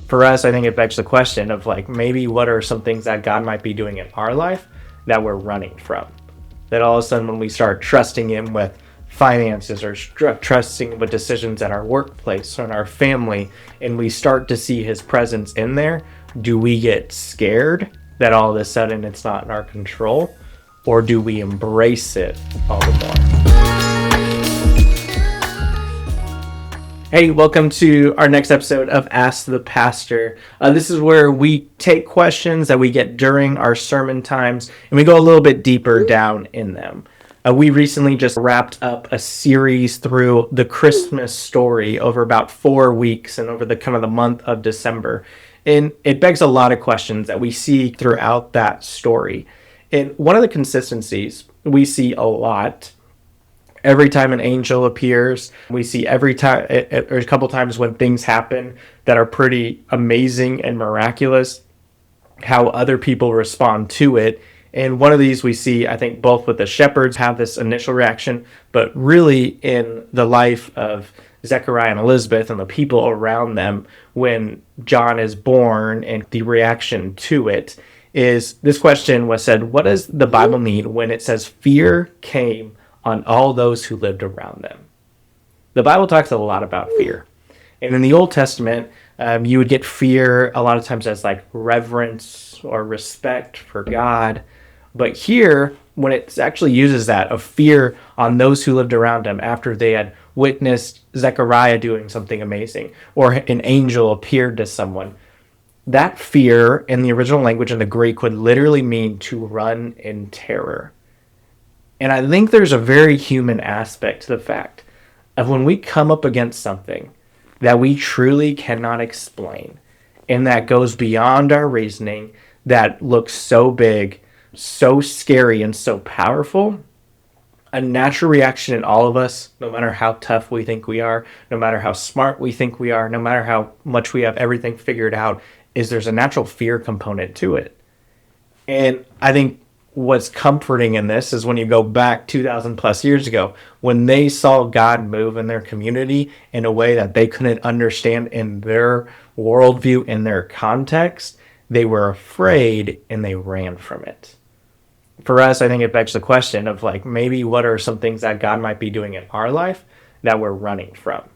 For us, I think it begs the question of like, maybe what are some things that God might be doing in our life that we're running from? That all of a sudden when we start trusting Him with finances or trusting with decisions at our workplace or in our family, and we start to see His presence in there, do we get scared that all of a sudden it's not in our control? Or do we embrace it all the more? Hey, welcome to our next episode of Ask the Pastor. This is where we take questions that we get during our sermon times and we go a little bit deeper down in them. We recently just wrapped up a series through the Christmas story over about 4 weeks and over the kind of the month of December. And it begs a lot of questions that we see throughout that story. And one of the consistencies we see a lot every time an angel appears, we see every time, or a couple times when things happen that are pretty amazing and miraculous, how other people respond to it. And one of these we see, I think, both with the shepherds have this initial reaction, but really in the life of Zechariah and Elizabeth and the people around them when John is born, and the reaction to it is this question was said, what does the Bible mean when it says fear came on all those who lived around them? The Bible talks a lot about fear. And in the Old Testament, you would get fear a lot of times as like reverence or respect for God. But here, when it actually uses that of fear on those who lived around him after they had witnessed Zechariah doing something amazing, or an angel appeared to someone, that fear in the original language in the Greek would literally mean to run in terror. And I think there's a very human aspect to the fact of when we come up against something that we truly cannot explain and that goes beyond our reasoning, that looks so big, so scary, and so powerful, a natural reaction in all of us, no matter how tough we think we are, no matter how smart we think we are, no matter how much we have everything figured out, is there's a natural fear component to it. And I think what's comforting in this is when you go back 2,000 plus years ago, when they saw God move in their community in a way that they couldn't understand in their worldview, in their context, they were afraid and they ran from it. For us, I think it begs the question of like, maybe what are some things that God might be doing in our life that we're running from?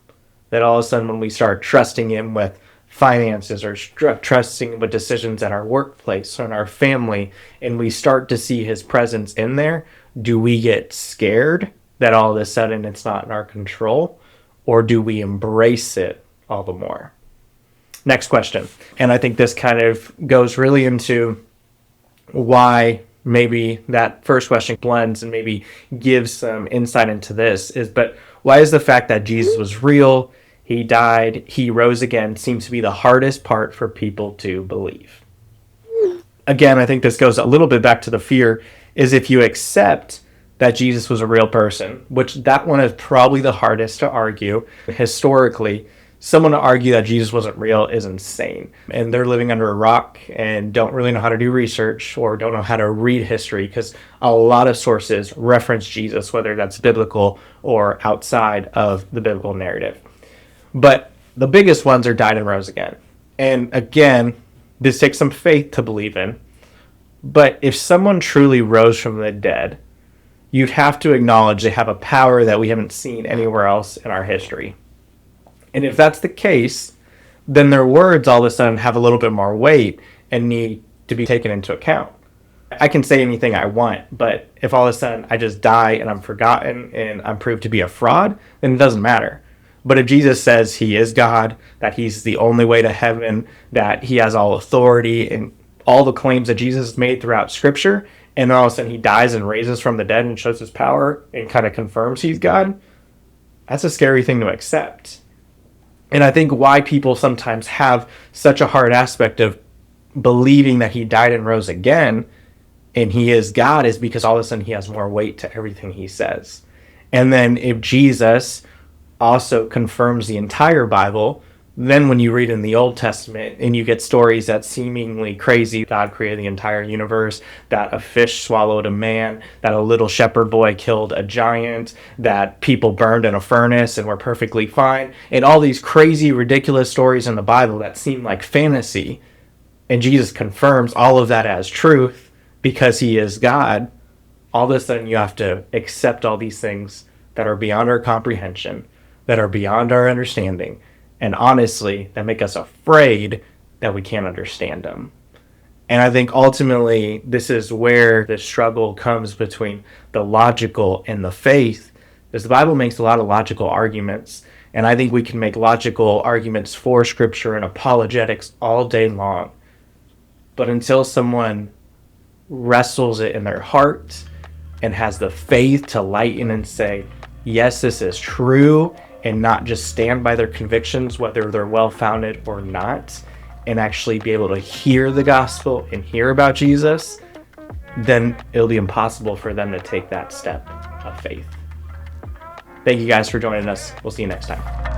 That all of a sudden when we start trusting Him with finances or trusting with decisions at our workplace or in our family, and we start to see His presence in there, do we get scared that all of a sudden it's not in our control? Or do we embrace it all the more? Next question. And I think this kind of goes really into why maybe that first question blends and maybe gives some insight into this is, but why is the fact that Jesus was real, He died, He rose again, seems to be the hardest part for people to believe? Again, I think this goes a little bit back to the fear, is if you accept that Jesus was a real person, which that one is probably the hardest to argue. Historically, someone to argue that Jesus wasn't real is insane. And they're living under a rock and don't really know how to do research or don't know how to read history, because a lot of sources reference Jesus, whether that's biblical or outside of the biblical narrative. But the biggest ones are died and rose again. And again, this takes some faith to believe in. But if someone truly rose from the dead, you'd have to acknowledge they have a power that we haven't seen anywhere else in our history. And if that's the case, then their words all of a sudden have a little bit more weight and need to be taken into account. I can say anything I want, but if all of a sudden I just die and I'm forgotten and I'm proved to be a fraud, then it doesn't matter. But if Jesus says He is God, that He's the only way to heaven, that He has all authority, and all the claims that Jesus made throughout Scripture, and then all of a sudden He dies and raises from the dead and shows His power and kind of confirms He's God, that's a scary thing to accept. And I think why people sometimes have such a hard aspect of believing that He died and rose again and He is God is because all of a sudden He has more weight to everything He says. And then if Jesus also confirms the entire Bible, Then when you read in the Old Testament and you get stories that seemingly crazy, God created the entire universe, that a fish swallowed a man, that a little shepherd boy killed a giant, that people burned in a furnace and were perfectly fine, and all these crazy, ridiculous stories in the Bible that seem like fantasy, and Jesus confirms all of that as truth because he is God, all of a sudden you have to accept all these things that are beyond our comprehension, that are beyond our understanding, and honestly, that make us afraid that we can't understand them. And I think ultimately, this is where the struggle comes between the logical and the faith, because the Bible makes a lot of logical arguments. And I think we can make logical arguments for Scripture and apologetics all day long. But until someone wrestles it in their heart and has the faith to lighten and say, yes, this is true, and not just stand by their convictions, whether they're well-founded or not, and actually be able to hear the gospel and hear about Jesus, then it'll be impossible for them to take that step of faith. Thank you guys for joining us. We'll see you next time.